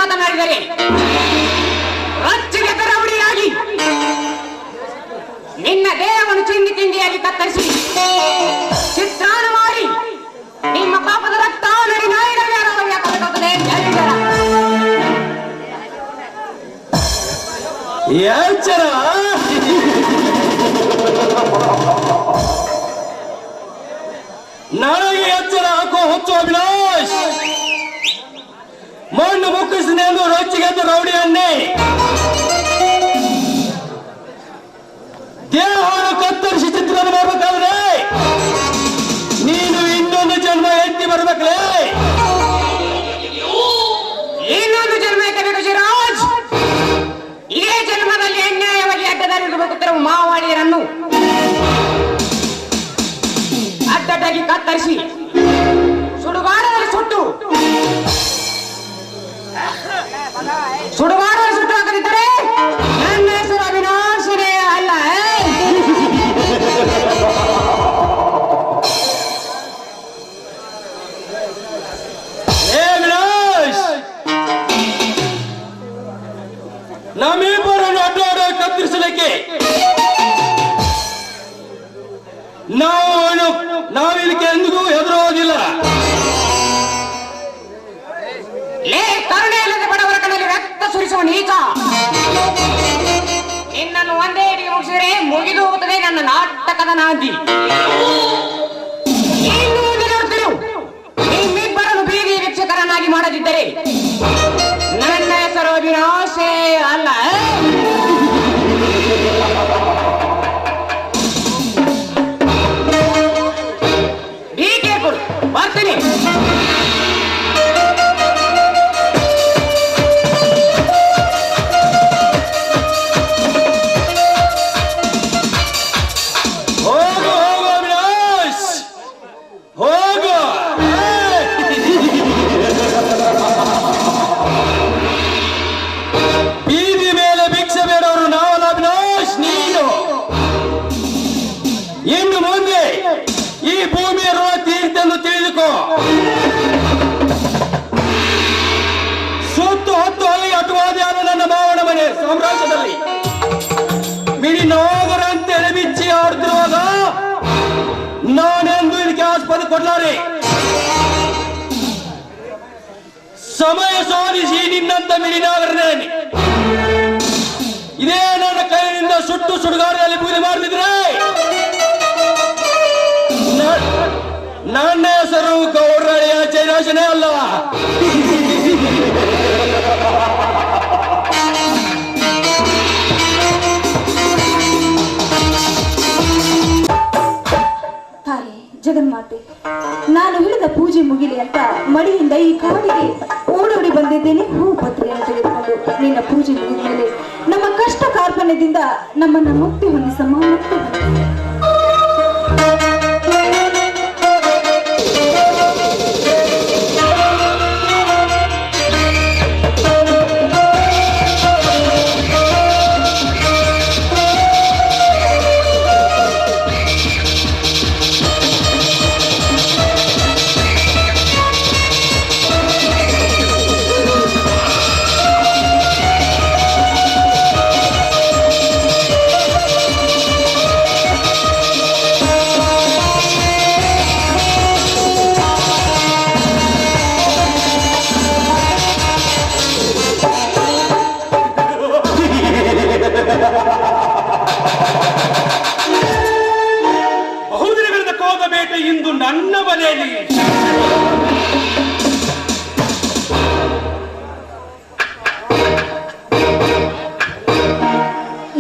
ಮಾತನಾಡಿದರೆ ರಚ್ಚಿಗೆ ರೌಡಿಯಾಗಿ ನಿನ್ನ ದೇಹವನ್ನು ಚಿಂದಿ ತಿಂಡಿಯಾಗಿ ಕತ್ತರಿಸಿ ಚಿತ್ರಾನ್ನ ಮಾಡಿ ನಿಮ್ಮ ಪಾಪದ ರಕ್ತ ನಡಿ ನಾಯಿಗಳಿಗೆ ಕೊಟ್ಟುತ್ತದೆ. ಎಚ್ಚರ ನನಗೆ ಎಚ್ಚರ ಹಾಕೋ ಹುಚ್ಚು ಅವಿನಾಶ್. ಮಣ್ಣು ಮುಕ್ಕಿಸಿದೆಂದು ರೊಚ್ಚಿಗೆದ್ದು ರೌಡಿಯನ್ನೇ ದೇಹವನ್ನು ಕತ್ತರಿಸಿ ಚಿತ್ರವನ್ನು ಮಾಡಬೇಕಾದ್ರೆ ನೀನು ಇನ್ನೊಂದು ಜನ್ಮ ಎತ್ತಿ ಬರಬೇಕಲೇ. ಇನ್ನೊಂದು ಜನ್ಮ ಎತ್ತಬೇಕು ಶಿರಾಜ್. ಇದೇ ಜನ್ಮದಲ್ಲಿ ಅನ್ಯಾಯವಾಗಿ ಅಡ್ಡದಾರಿರುತ್ತಿರುವ ಮಾವಾಳಿಯರನ್ನು ಅಡ್ಡಡ್ಡಾಗಿ ಕತ್ತರಿಸಿ ಸುಡುಗಾಡದಲ್ಲಿ ಸುಟ್ಟು ಹಾಕದಿದ್ದರೆ ನನ್ನ ಹೆಸರು ಅವಿನಾಶನೇ ಅಲ್ಲ. ನಮ್ಮಿಬ್ಬರನ್ನು ಅಡ್ಡಾಡ ಕತ್ತರಿಸಲಿಕ್ಕೆ ನಾವಿಲ್ಲಿಗೆ ಎಂದಿಗೂ ಹೆದರುವುದಿಲ್ಲ. ಕರುಣೆ ಇಲ್ಲದೆ ಬಡವರ ಕಣ್ಣಲ್ಲಿ ರಕ್ತ ಸುರಿಸುವ ನೀಚ ನಿನ್ನನ್ನು ಒಂದೇ ಇಡಿಗೆ ಮುಗಿಸಿದರೆ ಮುಗಿದು ಹೋಗುತ್ತದೆ ನನ್ನ ನಾಟಕದ ನಾಂದಿ. ನಿಮ್ಮಿಬ್ಬರನ್ನು ಬೀದಿ ವೀಕ್ಷಕರನ್ನಾಗಿ ಮಾಡದಿದ್ದರೆ ನನ್ನ ಹೆಸರು ಅವಿನಾಶೇ ಅಲ್ಲ. ಬಿ ಕೇರ್ಫುಲ್, ಬರ್ತೀನಿ. ಇನ್ನು ಮುಂದೆ ಈ ಭೂಮಿಯ ಋಣ ತೀರ್ಥೆಂದು ತಿಳಿದುಕೋ. ಸುತ್ತು ಹೊತ್ತು ಅಲ್ಲಿ ಅಟುವಾದಿಯಾದ ನನ್ನ ಮಾವನ ಮನೆ ಸಾಮ್ರಾಜ್ಯದಲ್ಲಿ ಬಿಡಿ ನಾಗರಂತೆ ಬಿಚ್ಚಿ ಆಡುತ್ತಿರುವಾಗ ನಾನೆಂದು ಇದಕ್ಕೆ ಆಸ್ಪದ ಕೊಡ್ಲಾರೆ. ಸಮಯ ಸಾಧಿಸಿ ನಿನ್ನಂತ ಮಿಡಿನಾಗರನೇನೆ ಇದೇ ನನ್ನ ಕೈಯಿಂದ ಸುಟ್ಟು ಸುಡುಗಾಡದಲ್ಲಿ ಪೂಜೆ ಮಾಡ್ತಿದ್ರೆ ನನ್ನ ಹೆಸರು ಗೌರಳಿಯ ಜಯರಾಜನೇ ಅಲ್ಲ. ತಾಯಿ ಜಗನ್ಮಾತೆ, ನಾನು ಹೇಳಿದ ಪೂಜೆ ಮುಗಿಲಿ ಅಂತ ಮಡಿಯಿಂದ ಈ ಕಾಡಿಗೆ ಓಡೋಡಿ ಬಂದಿದ್ದೇನೆ. ಹೂ ಪತ್ರಿಯನ್ನು ತೆಗೆದುಕೊಂಡು ನಿನ್ನ ಪೂಜೆ ಮುಗಿದ ಮೇಲೆ ನಮ್ಮ ಕಷ್ಟ ಕಾರ್ಪಣ್ಯದಿಂದ ನಮ್ಮನ್ನ ಮುಕ್ತಿ ಹೊಂದಿಸಮ್ಮ, ಮುಕ್ತಿ ಹೊಂದಿಸ. ಬಹುದಿನಗಳಿಂದ ಕೋಗ ಬೇಟೆ ಇಂದು ನನ್ನ ಮನೆಯಲ್ಲಿ.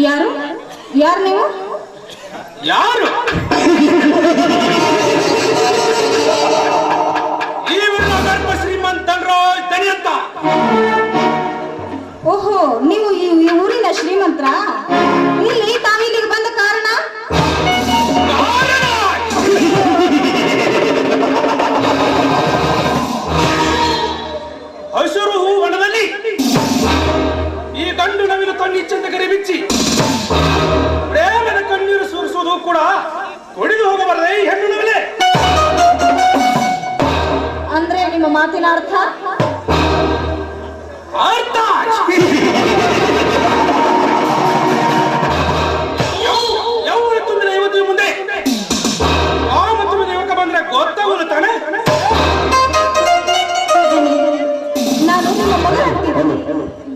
ಯಾರು ಯಾರು ನೀವು? ಯಾರು? ಈ ಗರ್ಭ ಶ್ರೀಮಂತನ್ರೋ ದನಿ ಅಂತ. ಓಹೋ, ನೀವು ಈ ಊರಿನ ಶ್ರೀಮಂತರ? ಇಲ್ಲಿ ತಾವಿಲ್ಲಿಗೆ ಬಂದ ಕಾರಣ? ಹಸಿರು ಹೂ ವನದಲ್ಲಿ ಈ ಗಂಡು ನವಿಲು ಕಣ್ಣಿಚ್ಚಂದ ಗರಿ ಬಿಚ್ಚಿ ಪ್ರೇಮದ ಕಣ್ಣೀರು ಸುರಿಸುವುದು ಕೂಡ ಕುಡಿದು ಹೋಗಬಾರದೆ ಈ ಹೆಣ್ಣು ನವಿಲೆ. ಅಂದ್ರೆ ನಿಮ್ಮ ಮಾತಿನ ಅರ್ಥ?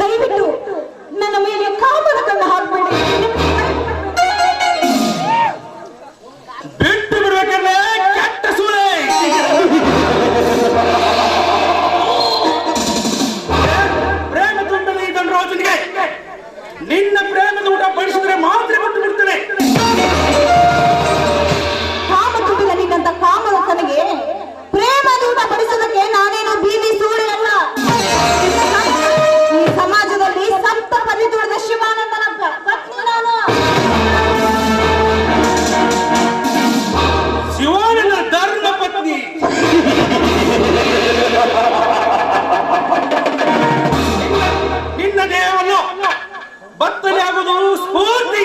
ದಯವಿಟ್ಟು ನನ್ನ ಮೇಲೆ ಕಾಮದ ಕಣ್ಣು ಹಾಕಬೇಡಿ. ಬಿಟ್ಟು ಬಿಡ್ಬೇಕಲ್ಲ ಕೆಟ್ಟ ಸೂಳೆ. ಪ್ರೇಮ ತುಂಬಿದ ಈ ಧನರಾಜನಿಗೆ ನಿನ್ನ ಪ್ರೇಮದ ಊಟ ಬಡಿಸಿದ್ರೆ ಮಾತ್ರ ಬಿಟ್ಟು ಬಿಡ್ತೇನೆ. ಕಾಮ ತುಂಬಿದ ನಿನ್ನಂತ ಕಾಮದ ತನಗೆ ಪ್ರೇಮದ ಊಟ ಬಡಿಸೋದಕ್ಕೆ ನಾನೇನು ಬೀದಿ ಸೂಳೆ ಅಲ್ಲ. ಈ ಸಮಾಜದಲ್ಲಿ ಸಂತ ಪದಿ ತುಳಿದ ಶಿವಾನಂದನ ಪತ್ನಿ ನಾನು. ಶಿವಾನಂದ ಧರ್ಮ ಪತ್ನಿ. ನಿನ್ನ ದೇಹವನ್ನು ಬತ್ತಲೆ ಆಗುವುದು ಸ್ಫೂರ್ತಿ.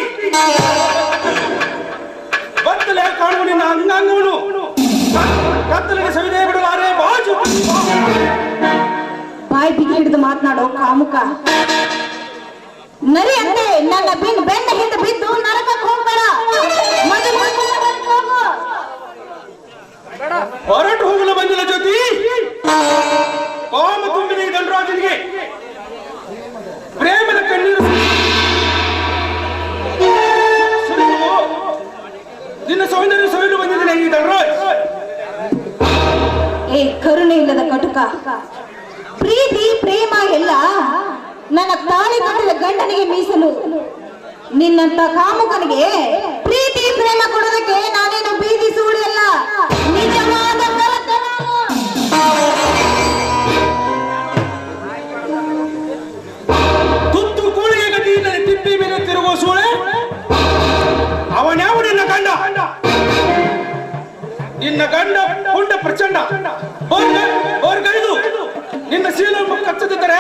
ಬತ್ತಲೆ ಕಾಣುವ ನಿನ್ನ ಅಂಗಾಂಗವನ್ನು ಕತ್ತಲಿಗೆ ಸವಿದೇ ಬಿಡಲಾರೆ ಬಾಜು. ಬಾಯಿ ಬಿಗಿ ಹಿಡಿದು ಮಾತನಾಡೋ ಕಾಮುಕ ನರಿಯಂತೆ ನನ್ನ ಬೆನ್ನ ಹಿಂದೆ ಬಿದ್ದು ನರಕಕ್ಕೆ ಹೋಗ್ಬೇಡ. ಹೊರಟು ಹೋಗಲು ಬಂದಿಲ್ಲ ಜ್ಯೋತಿ. ಕಾಮ ತುಂಬಿದ ಈ ಧನರಾಜನಿಗೆ ಪ್ರೇಮದ ಕಣ್ಣೀರು ಸುರಿದು ನಿನ್ನ ಸೌಂದರ್ಯ ಸವಿಲು ಬಂದಿದ್ದೇನೆ ಈ ಧನರಾಜ್. ಏ ಕರುಣೆ ಇಲ್ಲದ ಕಟುಕ, ಪ್ರೀತಿ ಪ್ರೇಮ ಎಲ್ಲ ನನ್ನ ತಾಳಿ ಕಟ್ಟಿದ ಗಂಡನಿಗೆ ಮೀಸಲು. ನಿನ್ನಂತ ಕಾಮುಕನಿಗೆ ಪ್ರೀತಿ ಪ್ರೇಮ ಕೊಡೋದಕ್ಕೆ ನಾನೇನು ಬೀದಿ ಸೂಳಿ ಅಲ್ಲ, ನಿಜವಾದ ಕರತೆ ನಾನು. ತುತ್ತು ಕೂಳಿಗೆ ಗತಿಯಿಂದ ತಿಪ್ಪಿ ಮೇಲೆ ತಿರುಗುವ ಸೂಳೆ ಅವನ್ಯಾವ ನಿನ್ನ ಗಂಡ. ನಿನ್ನ ಗಂಡ ಪುಂಡ ಪ್ರಚಂಡ ಅವ್ರಿಗೈದು ನಿನ್ನ ಶೀಲ ಕಚ್ಚದಿದ್ದರೆ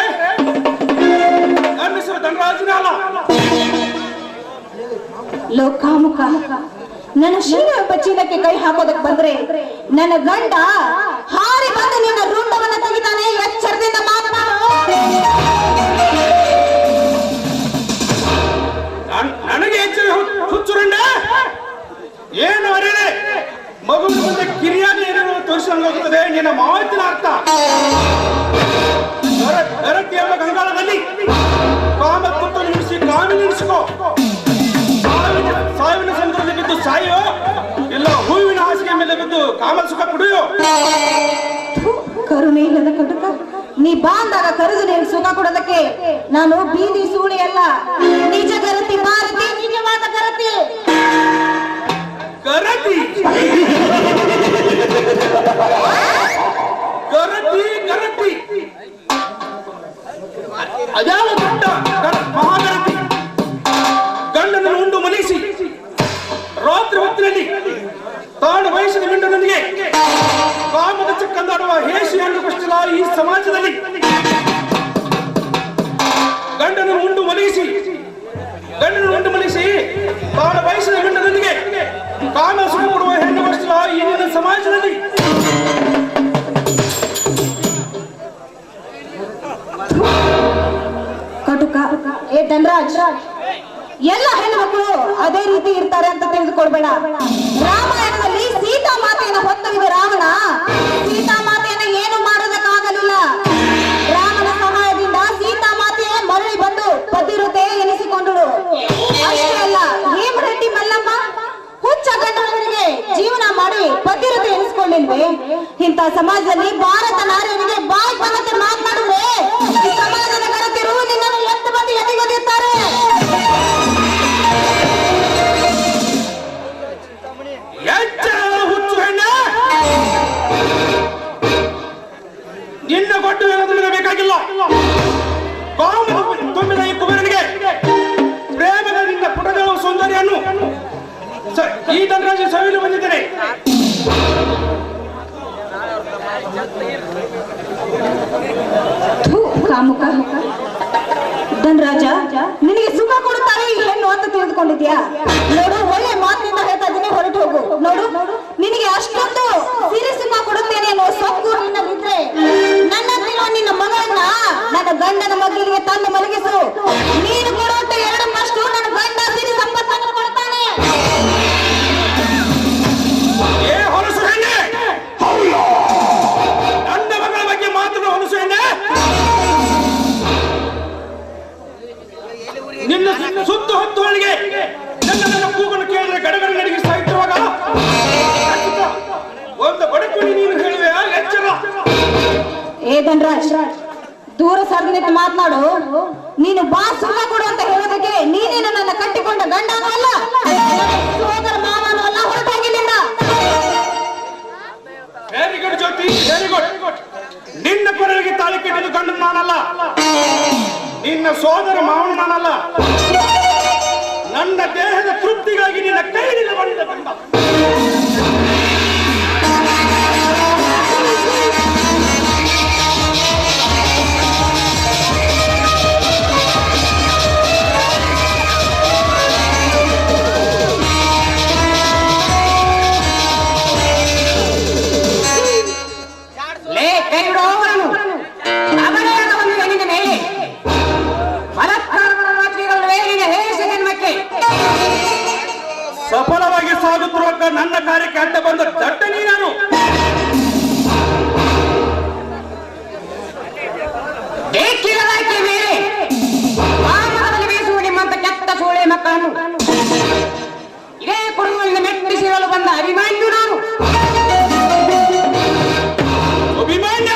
ನನ್ನ ಹೆಸರು ಧನರಾಜನೇ ಅಲ್ಲ. ಲೋಕಾಮುಖ, ನನ್ನ ಶೀಲ ಚೀಲಕ್ಕೆ ಕೈ ಹಾಕೋದಕ್ಕೆ ಬಂದ್ರೆ ನನ್ನ ಗಂಡ ಹಾರಿ ಬಂದು ನಿನ್ನ ರುಂಡವನ್ನ ತೆಗಿತಾನೆ. ಎಚ್ಚರದಿಂದ ಮಾತನಾಡು. ನನಗೆ ಹೆಚ್ಚು ಹುಚ್ಚುರಂಡ ಏನು ಅರೇನೆ ಮಗುವಿನ ಮುಂದೆ ಕಿರಿಯಾಗಿ ಏನೇನೋ ತೋರಿಸಂಗೋಗುತ್ತದೆ ನಿನ್ನ ಮಾತಿನ ಅರ್ಥ. ಗರತಿ ಎಂಬ ಗಂಗಾಳದಲ್ಲಿ ಕಾಮ ಕುತ್ತು ನಿಲ್ಲಿಸಿ ಕಾಮಿ ನಿಲ್ಲಿಸಿಕೋ. ಸಾವಿನ ಸಂದರ್ಭದಲ್ಲಿ ಬಿದ್ದು ಸಾಯೋ, ಇಲ್ಲ ಹೂವಿನ ಹಾಸಿಗೆ ಮೇಲೆ ಬಿದ್ದು ಕಾಮ ಸುಖ ಕುಡಿಯೋ. ಕರುಣೆ ಇಲ್ಲದ ಕಟುಕ, ನೀ ಬಾಂದಾಗ ಕರೆದು ನೀನು ಸುಖ ಕೊಡೋದಕ್ಕೆ ನಾನು ಬೀದಿ ಸೂಳಿ ಅಲ್ಲ, ನಿಜ ಗರತಿ ಭಾರತಿ, ನಿಜವಾದ ಗರತಿ. ಗರತಿ ಗರತಿ ಗರತಿ ಅದ್ಯಾವ ದೊಡ್ಡ ಮಹಾಗರತಿ. ಗಂಡನನ್ನು ಉಂಡು ಮಲಗಿಸಿ ರಾತ್ರಿ ಹೊತ್ತಿನಲ್ಲಿ ತಾನು ವಯಸ್ಸಿನ ಗಂಡನೊಂದಿಗೆ ಕಾಮದ ಚಕ್ಕಂದಾಡುವ ಹೇಸಿ ಹಣ್ಣು ಕಷ್ಟಲ ಈ ಸಮಾಜದಲ್ಲಿ. ಗಂಡನನ್ನು ಉಂಡು ಮಲಗಿಸಿ ತಾನು ವಯಸ್ಸಿನ ಗಂಡನೊಂದಿಗೆ ಕಾಮ ಸುಖ ಕೊಡುವ ಹೆಣ್ಣು ಕಷ್ಟಲ ಈ ನಿನ್ನ ಸಮಾಜದಲ್ಲಿ. ಕಟುಕ, ಏ ಧನರಾಜ್, ಎಲ್ಲ ಹೆಣ್ಣುಮಕ್ಕಳು ಅದೇ ರೀತಿ ಇರ್ತಾರೆ ಅಂತ ತಿಳಿದುಕೊಳ್ಬೇಡ. ರಾಮಾಯಣದಲ್ಲಿ ಸೀತಾ ಮಾತೆಯನ್ನು ಹೊತ್ತೊಯ್ದ ರಾವಣ ಸೀತಾ ಮಾತೆಯನ್ನು ಏನು ಮಾಡೋದಕ್ಕಾಗಲಿಲ್ಲ. ರಾಮನ ಸಹಾಯದಿಂದ ಸೀತಾ ಮಾತೆ ಮರಳಿ ಬಂದು ಪತಿರುತೆ ಎನಿಸಿಕೊಂಡಳು. ಅಷ್ಟೇ ಅಲ್ಲ, ಹೇಮರೆಡ್ಡಿ ಮಲ್ಲಮ್ಮ ಹುಚ್ಚ ಗಂಡನಿಗೆ ಜೀವನ ಮಾಡಿ ಪತಿರುತೆ ಎನಿಸಿಕೊಳ್ಳಿಲ್ವೇ? ಇಂಥ ಸಮಾಜದಲ್ಲಿ ಭಾರತ ನಾರಿಯರಿಗೆ ಬಾಯಿ ಬಂದಂತೆ ಮಾತನಾಡಿದ್ರೆ ಈ ಸಮಾಜದ ಗರತಿರು ನಿನ್ನನ್ನು ಎತ್ತು ಬಂದು ಎದೆಗೊದಿರ್ತಾರೆ. ಹುಚ್ಚು ಹೆಣ್ಣ, ನಿನ್ನ ಕೊಟ್ಟು ನನಗೆ ಬೇಕಾಗಿಲ್ಲ. ಕಾಮ ತುಂಬಿದ ಈ ಕುಬೇರನಿಗೆ ಪ್ರೇಮದ ನಿನ್ನ ಪುಟದ ಸೌಂದರ್ಯವನ್ನು ಈ ಧನರಾಜ ಸವಿಲು ಬಂದಿದ್ದೇನೆ. ಕಾಮುಕ ಧನರಾಜ, ನಿನಗೆ ಸುಖ ಕೊಡುತ್ತಾರೆ ಈ ಹೆಣ್ಣು ಅಂತ ತಿಳಿದುಕೊಂಡಿದ್ಯಾ? ನೋಡು, ಒಳ್ಳೆ ಮಾತಿನಿಂದ ಹೇಳ್ತಾ ಇದ್ದೀನಿ, ಹೊರಟು ಹೋಗು. ನೋಡು, ನಿನಗೆ ಅಷ್ಟೊಂದು ಸಿರಿ ಸುಖ ಕೊಡುತ್ತೇನೆ ಅನ್ನೋ ಸೊಕ್ಕು ನಿನ್ನಲ್ಲಿದ್ರೆ ನನ್ನಂತಿರುವ ನಿನ್ನ ಮಗಳನ್ನ ನನ್ನ ಗಂಡನ ಮಗಲಿಗೆ ತಂದು ಮಲಗಿಸು. ನೀನು ಕೊಡುವಂತ ಎರಡು ಮಷ್ಟು ನನ್ನ ಗಂಡ ಸಿರಿ ಸಂಪತ್ತನ್ನು ಕೊಡ್ತಾನೆ. ಹೊಲಸು ಹೆಣ್ಣೆ, ನನ್ನ ಮಗಳ ಬಗ್ಗೆ ಮಾತನ್ನು ಹೊಲಸು ಹೆಣ್ಣೆ. ಒಂದು ಬಡಕುಳಿ ನೀನು ಹೇಳುವೆ ಎಚ್ಚರ. ಏ ಧನರಾಜ್, ದೂರ ಸರಿದಿಟ್ಟು ಮಾತನಾಡು. ನೀನು ಬಾ ಸುಖ ಕೊಡು ಅಂತ ಹೇಳೋದಕ್ಕೆ ನೀನೇನು ನನ್ನ ಕಟ್ಟಿಕೊಂಡ ಗಂಡನೂ ಅಲ್ಲ, ಸೋದರ ಮಾವನೂ ಅಲ್ಲ. ಹೊರಟೋಗಿಲ್ಲಿಂದ. ವೆರಿ ಗುಡ್ ಜ್ಯೋತಿ, ವೆರಿ ಗುಡ್. ನಿನ್ನ ಕೊರಳಿಗೆ ತಾಳಿ ಕಟ್ಟಿದ ಗಂಡು ನಾನಲ್ಲ, ನಿನ್ನ ಸೋದರ ಮಾವನು ನಾನಲ್ಲ. ನನ್ನ ದೇಹದ ತೃಪ್ತಿಗಾಗಿ ನಿನ್ನ ಕೈಯಿಂದ ಬಂದ ಗಂಡ. ಸಫಲವಾಗಿ ಸಾಗುತ್ತಿರುವ ನನ್ನ ಕಾರ್ಯಕ್ಕೆ ಅಡ್ಡ ಬಂದ ದಡ್ಡನಿ ನಾನು. ಬೇಕಿರದಾಕೆ ಮೇಲೆ ವಾಮನದಲ್ಲಿ ಬೀಸುವ ನಿಮ್ಮಂತ ಕೆಟ್ಟ ಸೋಳೆ ಮಕ್ಕಳನ್ನು ಇದೇ ಕುರುವಿನಿಂದ ಮೆಟ್ಟಿಸಿರಲು ಬಂದ ಅಭಿಮಾನ್ಯು ನಾನು. ಅಭಿಮಾನ್ಯ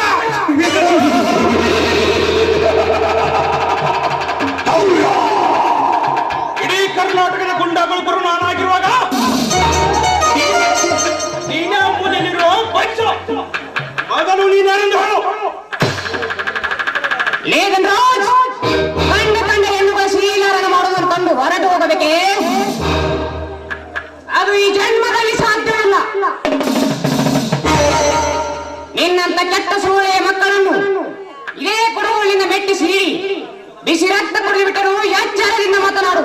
ಇಡೀ ಕರ್ನಾಟಕದ ಗುಂಡಾಗಳು ಗುರು ನಾನಾಗಿರುವಾಗ ನೀನೇ ಮುಂದೆಲ್ಲಿರುವ ಪಂಚ ಅದನ್ನು ನೀನೇನೆಂದು ಹೇಳು. ಲೇದನ್ರಾಜ್, ಕಂಡ ಎನ್ನುವ ಶೀಲರನ್ನು ಮಾಡುವುದನ್ನು ಕಂಡು ಹೊರಟು ಹೋಗಬೇಕೇ? ಅದು ಈ ಜನ್ಮದಲ್ಲಿ ಸಾಧ್ಯವಿಲ್ಲ. ನಿನ್ನಂತ ಕೆಟ್ಟ ಸೂಳೆಯ ಮಕ್ಕಳನ್ನು ಇದೇ ಕೊಡುವಳಿಂದ ಮೆಟ್ಟಿಸಿ ಬಿಸಿ ರಕ್ತ ಕುಡಿದು ಬಿಟ್ಟರು. ಎಚ್ಚರದಿಂದ ಮಾತನಾಡು.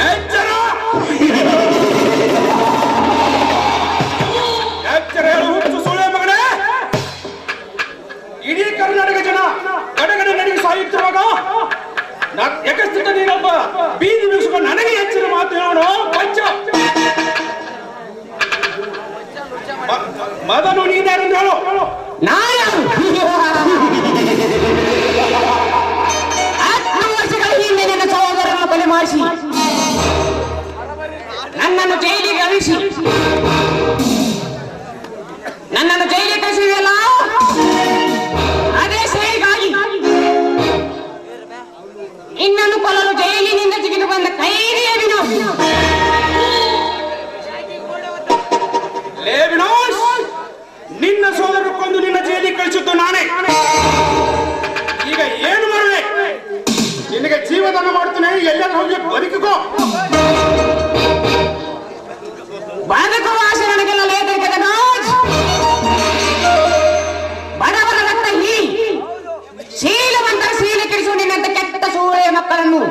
ಎಚ್ಚರ ಹೇಳು ಹುಚ್ಚು ಸೂಳೆ ಮಗನೇ. ಇಡೀ ಕರ್ನಾಟಕ ಜನ ಗಡಗಡೆ ನಡಿಗೆ ಸಾಯುತ್ತಿರುವಾಗ ಯಾಕಸ್ಥಿತ ನೀನೊಬ್ಬ ಬೀದಿ ಬೀಸುವ ನನಗೆ ಹೆಚ್ಚಿನ ಮಾತು ಹೇಳೋಣ ಪಂಚ. ಮದನು ನೀನ್ಯಾರೆಂದು ಹೇಳು. ನಾನು 10 ವರ್ಷಗಳ ಹಿಂದೆ ನನ್ನ ಸಹೋದರನ್ನು ಕೊಲೆ ಮಾಡಿಸಿ ನನ್ನನ್ನು ಜೈಲಿಗೆ ಕಳಿಸಿ ನನ್ನನ್ನು ಜೈಲಿಗೆ ಕಳಿಸಿದೆಯಲ್ಲ, ಅದೇ ಸೇರಿಗಾಗಿ ಇನ್ನನ್ನು ಕೊಲ್ಲಲು ಜೈಲಿನಿಂದ ಜಿಗಿದು ಬಂದ ಕೈದಿ ಅವಿನಾಶ್. ಲೇ ವಿನಾಶ್, ನಿನ್ನ ಸೋದರರು ಕೊಂದು ನಿನ್ನ ಜೈಲಿಗೆ ಕಳಿಸಿದ್ದು ನಾನೇ. ಈಗ ಏನು ಮಾಡುವೆ? ನಿನಗೆ ಜೀವದಾನ ಮಾಡ್ತೇನೆ, ಎಲ್ಲರೂ ಹೋಗಿ ಬದುಕಿಕೋ. ಬದುಕುವ ಆಸೆ ನನಗೆಲ್ಲ ಲೇದರಿಕೆ ರಾಜ್. ಬಡವರ ರಕ್ತ ಈ ಶೀಲವಂತರ ಶೀಲ ಕೆಡಿಸುವ ನಿನ್ನಂತ ಕೆಟ್ಟ ಸೂಳೆಯ ಮಕ್ಕಳನ್ನು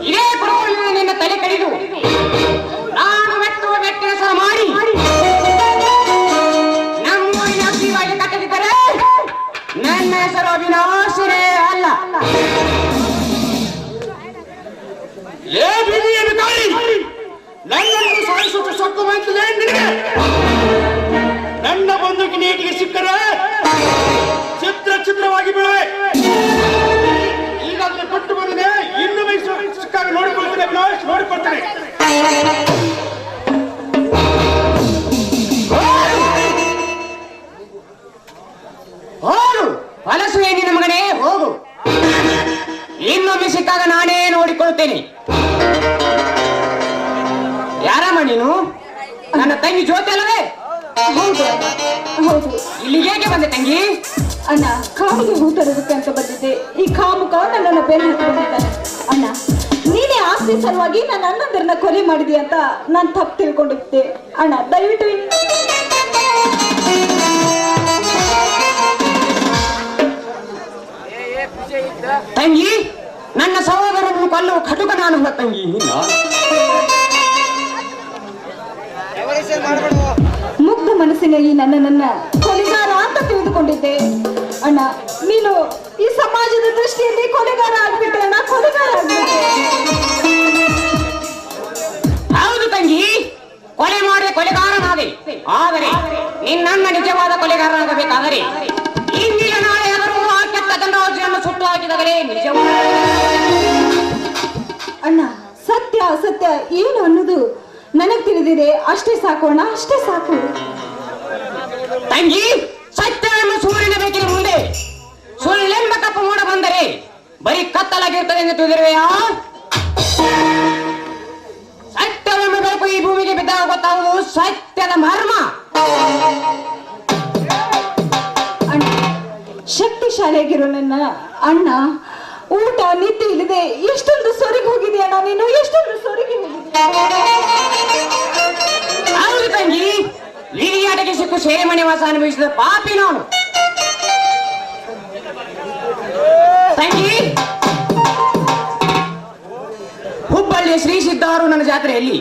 ಇದೇ ಕುರುವಿನಿಂದ ನಿನ್ನ ತಲೆ ಕಡಿದು ನಾನು ಮೆಟ್ಟುವ ಮೆಟ್ಟಿನ ಸಹ ಮಾಡಿ ನಮ್ಮೂರಿನ ಅಭಿವಾಗಿ ಕಟ್ಟದಿದ್ದರೆ ನನ್ನ ಹೆಸರು ಅವಿನಾಶನೇ ಅಲ್ಲ. ಲೇ ಬೀದಿಯ ಬಿಕಾರಿ, ನನ್ನನ್ನು ಸಾಯಿಸುತ್ತ ಸೊಕ್ಕು ಬಂದಿದೆ ನಿನಗೆ. ನನ್ನ ಬಂದೂಕಿ ನೀಟಿಗೆ ಸಿಕ್ಕರೆ ಚಿತ್ರವಾಗಿ ಬೀಳುವೆ. ಈಗಾಗಲೇ ಬಿಟ್ಟು ಬಂದಿದೆ, ಇನ್ನು ಸಿಕ್ಕಾಗ ನೋಡಿಕೊಳ್ತೇನೆ ವಿನಾಶ್, ನೋಡಿಕೊಳ್ತೇನೆ. ಹೋಗು ಹೊಲಸು ಏನಿನ ಮಗನೇ, ಹೋಗು. ಇನ್ನೊಮ್ಮೆ ಸಿಕ್ಕಾಗ ನಾನೇ ನೋಡಿಕೊಳ್ತೇನೆ. ಯಾರಮ್ಮ ನೀನು? ನನ್ನ ತಂಗಿ ಜ್ಯೋತಿ ಅಲ್ಲವೇ? ಹೌದು ಹೌದು. ಇಲ್ಲಿ ಹೇಗೆ ಬಂದೆ ತಂಗಿ? ಅಣ್ಣ, ಕಾಮಿಗೆ ಹೂ ತರೋದಕ್ಕೆ ಅಂತ ಬಂದಿದ್ದೆ. ಈ ಕಾಮುಕ ನನ್ನನ್ನು ಬೇರೆ ಹತ್ತಿ ಬಂದಿದ್ದಾನೆ. ಅಣ್ಣ, ನೀನೇ ಆಸ್ತಿ ಸಲುವಾಗಿ ನನ್ನ ಅಣ್ಣಂದರನ್ನ ಕೊಲೆ ಮಾಡಿದ್ಯಾ ಅಂತ ನಾನು ತಪ್ಪು ತಿಳ್ಕೊಂಡಿದ್ದೆ. ಅಣ್ಣ, ದಯವಿಟ್ಟು ತಂಗಿ, ನನ್ನ ಸಹೋದರನ್ನು ಕೊಲ್ಲುವ ಕಟುಕ ನಾನು ತಂಗಿ. ಮುಗ್ಧ ಮನಸ್ಸಿನ ಈ ನನ್ನ ಕೊಲೆಗಾರ ಅಂತ ತಿಳಿದುಕೊಂಡಿದ್ದೆ. ಅಣ್ಣ, ನೀನು ಈ ಸಮಾಜದ ದೃಷ್ಟಿಯಲ್ಲಿ ಕೊಲೆಗಾರ ಆಗ್ಬಿಟ್ಟೆ ಅಣ್ಣ, ಕೊಲೆಗಾರ ಆಗ್ಬಿಟ್ಟೆ. ಹೌದು ತಂಗಿ, ಕೊಲೆ ಮಾಡಿದ ಕೊಲೆಗಾರನಾದೆ. ಆದರೆ ನಿನ್ನ ನಿಜವಾದ ಕೊಲೆಗಾರನಾಗಬೇಕಾದರೆ ಇಂದಿನ ನಾಳೆ ಅವರು ಆ ಕೆಟ್ಟ ದಂಡಾಜಿಯನ್ನು ಸುಟ್ಟು ಹಾಕಿದಾಗಲೇ ನಿಜವಾದ. ಅಣ್ಣ, ಸತ್ಯ ಅಸತ್ಯ ಏನು ಅನ್ನೋದು ನನಗ್ ತಿಳಿದಿದೆ, ಅಷ್ಟೇ ಸಾಕು ಅಣ್ಣ, ಅಷ್ಟೇ ಸಾಕು. ತಂಗಿ, ಸತ್ಯವೆಂಬ ಸೂರ್ಯನ ಬೆಳಕಿನ ಮುಂದೆ ಸುಳ್ಳೆಂಬ ಕಪ್ಪು ಮೋಡ ಬಂದರೆ ಬರೀ ಕತ್ತಲಾಗಿರ್ತದೆ ಎಂದು ತಿಳಿದಿರುವೆಯಾ? ಸತ್ಯವೆಂಬ ಬೆಳಕು ಈ ಭೂಮಿಗೆ ಬಿದ್ದಾಗ ಗೊತ್ತಾಗುವುದು ಸತ್ಯದ ಮರ್ಮ. ಅಣ್ಣ, ಶಕ್ತಿಶಾಲಿಯಾಗಿರೋ ನನ್ನ ಅಣ್ಣ ಊಟ ನಿದ್ದೆ ಇಲ್ಲದೆ ಎಷ್ಟೊಂದು ಸೊರಗಿ ಹೋಗಿದೆ ಅಣ್ಣ, ನೀನು ಎಷ್ಟೊಂದು ಸೊರಗಿ ಹೋಗಿದೆ. ಹೌದು ತಂಗಿ, ಹಿರಿಯಾಟಕ್ಕೆ ಸಿಕ್ಕು ಸೇರಿಮನೆ ವಾಸ ಅನುಭವಿಸಿದ ಪಾಪಿ ನಾನು. ತಂಗಿ, ಹುಬ್ಬಳ್ಳಿಯ ಶ್ರೀ ಸಿದ್ಧಾರು ನನ್ನ ಜಾತ್ರೆಯಲ್ಲಿ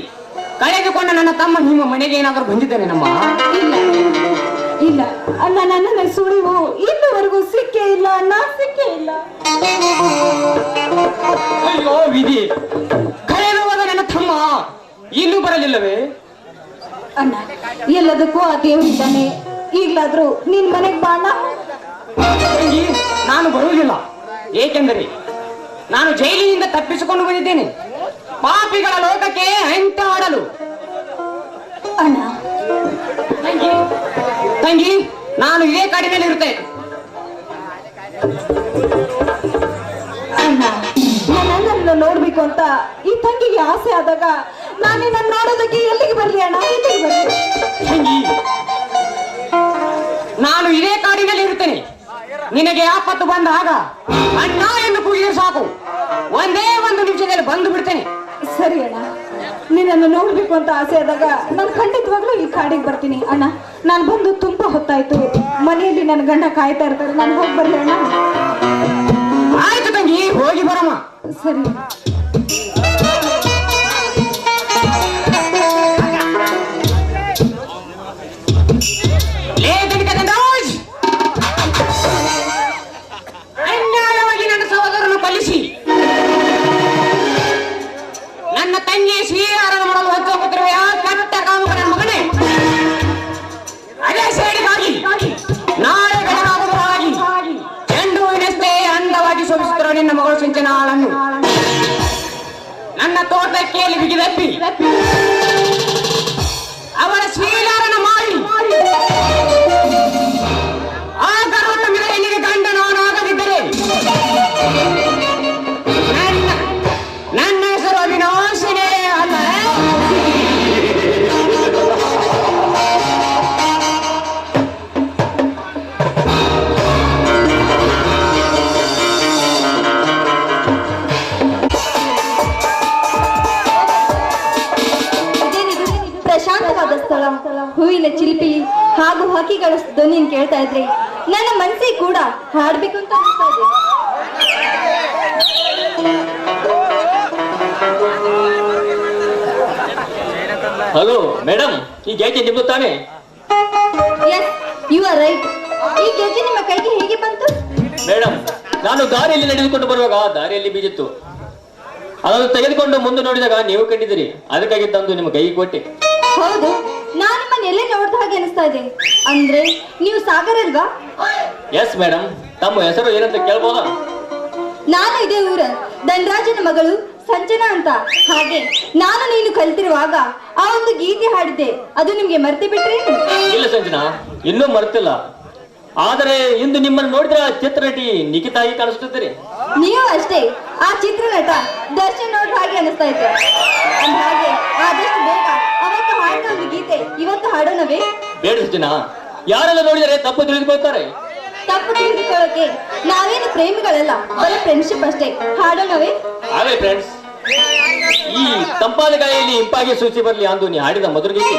ಕಳೆದುಕೊಂಡ ನನ್ನ ತಮ್ಮ ನಿಮ್ಮ ಮನೆಗೆ ಏನಾದರೂ ಬಂದಿದ್ದೇನೆ ನಮ್ಮ? ಇಲ್ಲ ಇಲ್ಲ ಅಣ್ಣ, ನನ್ನ ಸುಳಿವು ಇನ್ನುವರೆಗೂ ಸಿಕ್ಕೇ ಇಲ್ಲ ಅಣ್ಣ, ಸಿಕ್ಕೇ ಇಲ್ಲ. ಅಯ್ಯೋ ವಿಧಿ, ಕಳೆದು ಹೋದ ನನ್ನ ತಮ್ಮ ಇನ್ನೂ ಬರಲಿಲ್ಲವೇ? ಅಣ್ಣ, ಎಲ್ಲದಕ್ಕೂ ಆ ದೇವರಿದ್ದಾನೆ. ಈಗ್ಲಾದ್ರೂ ನಿನ್ ಮನೆಗ್ ಬಾ ಅಣ್ಣ. ತಂಗಿ, ನಾನು ಬರುವುದಿಲ್ಲ. ಏಕೆಂದರೆ ನಾನು ಜೈಲಿನಿಂದ ತಪ್ಪಿಸಿಕೊಂಡು ಬಂದಿದ್ದೇನೆ, ಪಾಪಿಗಳ ಲೋಕಕ್ಕೆ ಅಂತ್ಯ ಆಡಲು. ಅಣ್ಣ ತಂಗಿ, ತಂಗಿ, ನಾನು ಇದೇ ಕಾಡಿನಲ್ಲಿ ಇರುತ್ತೇನೆ. ಅಣ್ಣ, ನನ್ನ ನೋಡ್ಬೇಕು ಅಂತ ಈ ತಂಗಿಗೆ ಆಸೆ ಆದಾಗ ನಾನೇ ನನ್ನ ನೋಡೋದಕ್ಕೆ ಎಲ್ಲಿಗೆ ಬರ್ಲಿ ಅಣ್ಣ, ಎಲ್ಲಿಗೆ ಬರ್ಲಿ? ತಂಗಿ, ನಾನು ಇದೇ ಕಾಡಿನಲ್ಲಿ ಇರುತ್ತೇನೆ. ನಿನಗೆ ಆಪತ್ತು ಬಂದಾಗ ಅಣ್ಣ ಎಂದು ಕೂಗಿದ್ರೆ ಸಾಕು, ಒಂದೇ ಒಂದು ನಿಮಿಷದಲ್ಲಿ ಬಂದು ಬಿಡ್ತೇನೆ. ಸರಿ ಅಣ್ಣ, ನಿನ್ನನ್ನು ನೋಡ್ಬೇಕು ಅಂತ ಆಸೆ ಆದಾಗ ನಾನು ಖಂಡಿತವಾಗ್ಲೂ ಈ ಕಾಡಿಗೆ ಬರ್ತೀನಿ ಅಣ್ಣ. ನಾನು ಬಂದು ತುಂಬಾ ಹೊತ್ತಾಯ್ತು, ಮನೆಯಲ್ಲಿ ನನ್ನ ಗಂಡ ಕಾಯ್ತಾ ಇರ್ತಾರೆ, ನಾನು ಹೋಗಿ ಬರ್ಲಿ ಅಣ್ಣ? ಆಯ್ತು ತಂಗಿ, ಹೋಗಿ ಬರಮ್ಮ. ಸರಿ. ಅನ್ಯಾಯವಾಗಿ ನನ್ನ ಸಹೋದರನ್ನು ಕೊಲ್ಲಿಸಿ ನನ್ನ ತಂಗಿ ಶ್ರೀಹಾರನ ಮಾಡಲು ಹೊತ್ತೋಗುತ್ತಿರುವ ಕೆಟ್ಟ ಕಾಮುಕನ ಮಗನೇ, ಅದೇ ಸೇಡಿಗಾಗಿ ನಾಳೆ ಬೆಳಗಾಗುವುದಾಗಿ ಚೆಂಡು ಹೂವಿನಷ್ಟೇ ಅಂದವಾಗಿ ಶೋಭಿಸುತ್ತಿರುವ ನಿನ್ನ ಮಗಳು ಸಿಂಚನಾಳನ್ನು ನನ್ನ ತೋಟಕ್ಕೆಯಲ್ಲಿ ಬಿಗಿದಪ್ಪಿ ಅವಳ ಶ್ರೀಲಾರನ ಮಾಡಿ ಆ ಗರ್ವದ ಮೆರೆಯಲಿಗೆ ಗಂಡ ನಾನಾಗದಿದ್ದರೆ ನನ್ನ ಹೆಸರು ಅವಿನಾಶಿನೇ ಅಲ್ಲ. ಪ್ರಶಾಂತವಾದ ಸ್ಥಳ, ಹೂವಿನ ಚಿಲಿಪಿ ಹಾಗೂ ಹಕ್ಕಿಗಳ ಧ್ವನಿಯನ್ನು ಕೇಳ್ತಾ ಇದ್ರೆ ನನ್ನ ಮನಸ್ಸಿಗೆ ಕೂಡ ಹಾಡ್ಬೇಕು ಅಂತ ಅನಿಸ್ತಾ ಇದೆ. ಹಲೋ ಮೇಡಮ್, ಈ ಗೆಜ್ಜೆ ನಿಮ್ದು ತಾನೆ? Yes, you are right. ಈ ಗೆಜ್ಜೆ ನಿಮ್ಮ ಕೈಗೆ ಹೇಗೆ ಬಂತು? ಮೇಡಮ್, ನಾನು ದಾರಿಯಲ್ಲಿ ನಡೆದುಕೊಂಡು ಬರುವಾಗ ದಾರಿಯಲ್ಲಿ ಬೀಜಿತ್ತು. ಅದನ್ನು ತೆಗೆದುಕೊಂಡು ಮುಂದೆ ನೋಡಿದಾಗ ನೀವು ಕಂಡಿದ್ದೀರಿ, ಅದಕ್ಕಾಗಿ ತಂದು ನಿಮ್ಮ ಕೈಗೆ ಕೊಟ್ಟೆ. ಹೌದು, ನಾನು ನಿಮ್ಮನ್ನ ಎಲ್ಲೇ ನೋಡ್ದ ಹಾಗೆ ಅನಿಸ್ತಾ ಇದೆ. ಅಂದ್ರೆ ನೀವು ಸಾಗರ್ ಅಲ್ವಾ? ಎಸ್ ಮೇಡಮ್, ತಮ್ಮ ಹೆಸರು ಏನಂತ ಕೇಳ್ಬೋದಾ? ನಾನು ಇದೇ ಊರ ಧನರಾಜನ ಮಗಳು ಸಂಜನಾ ಅಂತ. ಹಾಗೆ ನಾನು ನೀನು ಕಲ್ತಿರುವಾಗ ಆ ಒಂದು ಗೀತೆ ಹಾಡಿದ್ದೆ, ಅದು ನಿಮ್ಗೆ ಮರ್ತಿ ಬಿಟ್ರಿ? ಇಲ್ಲ ಸಂಜನಾ, ಇನ್ನೂ ಮರ್ತಿಲ್ಲ. ಆದರೆ ಇಂದು ನಿಮ್ಮನ್ನು ನೋಡಿದ್ರೆ ಚಿತ್ರನಟಿ ನಿಖಿತಾಗಿ ಕಾಣಿಸುತ್ತಿದ್ದೀರಿ. ನೀವು ಅಷ್ಟೇ, ಆ ಚಿತ್ರನಟ ದರ್ಶನ್ ನೋಡ್ರ ಹಾಗೆ ಅನಿಸ್ತಾ ಇದ್ದೆ. ಹಾಗೆ ಆದಷ್ಟು ಬೇಗ ಅವತ್ತು ಹಾಡಿದ ಒಂದು ಗೀತೆ ಇವತ್ತು ಹಾಡೋಣವೇ? ಬೇಡ ಸಂಜನಾ, ಯಾರೆಲ್ಲ ನೋಡಿದರೆ ತಪ್ಪು ತಿಳಿದುಕೊಳ್ತಾರೆ. ತಪ್ಪು ತಿಳಿದುಕೊಳ್ಳೋಕೆ ನಾವೇನು ಪ್ರೇಮಿಗಳಲ್ಲ, ಬರೀ ಫ್ರೆಂಡ್ಶಿಪ್ ಅಷ್ಟೇ. ಹಾಡೋಣವೇ? ಹಾಗೆ ಫ್ರೆಂಡ್ಸ್, ಈ ತಂಪಾದ ಗಾಳಿಯಲ್ಲಿ ಇಂಪಾಗಿ ಸೂಚಿ ಬರಲಿ ಅಂದು ನೀ ಹಾಡಿದ ಮಧುರ ಗೀತೆ.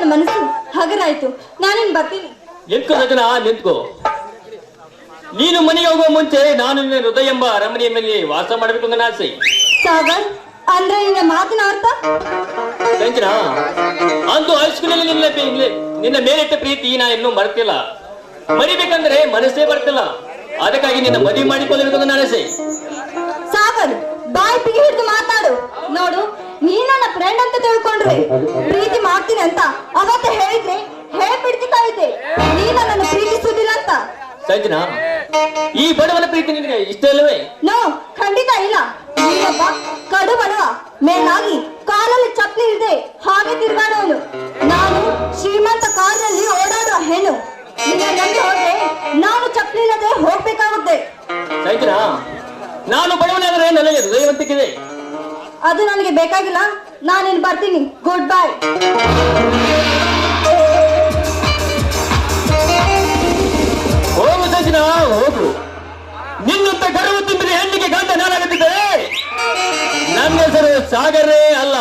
ನನ್ನ ಮನಸ್ಸು ಹಗರಾಯ್ತು. ನಾನಿನ್ ಬರ್ತೀನಿ. ನಿಂತ್ಕೋ ಸಜನ, ನಿಂತ್ಕೋ. ನೀನು ಮನೆಗೆ ಹೋಗುವ ಮುಂಚೆ ನಾನು ನಿನ್ನ ಹೃದಯ ಎಂಬ ಅರಮನೆಯ ಮೇಲೆ ವಾಸ ಮಾಡಬೇಕು ನನ್ನ ಆಸೆ. ಸಾಗರ್, ಅಂದ್ರೆ ನಿನ್ನ ಮಾತಿನ ಅರ್ಥ? ಸಂಜನಾ, ಅಂದು ಹೈಸ್ಕೂಲಲ್ಲಿ ನಿನ್ನ ಮೇಲಿಟ್ಟ ಪ್ರೀತಿ ನಾ ಇನ್ನೂ ಮರ್ತಿಲ್ಲ. ಮರಿಬೇಕಂದ್ರೆ ಮನಸ್ಸೇ ಬರ್ತಿಲ್ಲ. ಅದಕ್ಕಾಗಿ ನಿನ್ನ ಮದುವೆ ಮಾಡಿಕೊಳ್ಳಬೇಕು ನನ್ನ ಆಸೆ. ಸಾಗರ್, ಬಾಯಿ ಬಿಗಿ ಹಿಡಿದು ಮಾತಾಡು. ನೋಡು, ನೀ ನನ್ನ ಫ್ರೆಂಡ್ ಅಂತ ತಿಳ್ಕೊಂಡ್ರೆ ಪ್ರೀತಿ ಮಾಡ್ತೀನಿ ಅಂತ ಅವತ್ತ ಹೇಳಿದ್ರೆ ಹೇಳ್ಬಿಡ್ತಿದ್ದ ಇದ್ದೆ. ನೀ ನನ್ನನ್ನು ಪ್ರೀತಿಸುವುದಿಲ್ಲ ಅಂತ. ಸಂಜನಾ, ಈ ಬಡವನ ಪ್ರೀತಿ ನಿನಗೆ ಇಷ್ಟ ಇಲ್ಲವೇ? ನೋ, ಖಂಡಿತ ಇಲ್ಲ. ನೀನೊಬ್ಬ ಕಡು ಬಡವ, ಮೇಲಾಗಿ ಕಾಲಲ್ಲಿ ಚಪ್ಪಲಿ ಇಲ್ಲದೆ ಹಾಗೆ ತಿರುಗಾಡೋನು. ನಾನು ಶ್ರೀಮಂತ ಕಾರಿನಲ್ಲಿ ಓಡಾಡುವ ಹೆಣ್ಣು. ನಿನ್ನ ನಂಬಿ ಹೋದ್ರೆ ನಾನು ಚಪ್ಪಲಿ ಇಲ್ಲದೆ ಹೋಗ್ಬೇಕಾಗುತ್ತೆ. ಸಂಜನಾ, ನಾನು ಬಡವನಾದ್ರೆ ನನಗೆ ಹೃದಯವಂತಿಕಿದೆ. ಅದು ನನಗೆ ಬೇಕಾಗಿಲ್ಲ. ನಾನಿನ್ ಬರ್ತೀನಿ. Good bye. ಹೋಗು ಸಂಜನಾ, ಹೋಗು. ನಿನ್ನಂತ ಗರ್ವ ತುಂಬಿದ ಹೆಣ್ಣಿಗೆ ಗಂಡ ನಾನಾಗುತ್ತಿದ್ದರೆ ನನ್ನ ಹೆಸರು ಸಾಗರೇ ಅಲ್ಲ.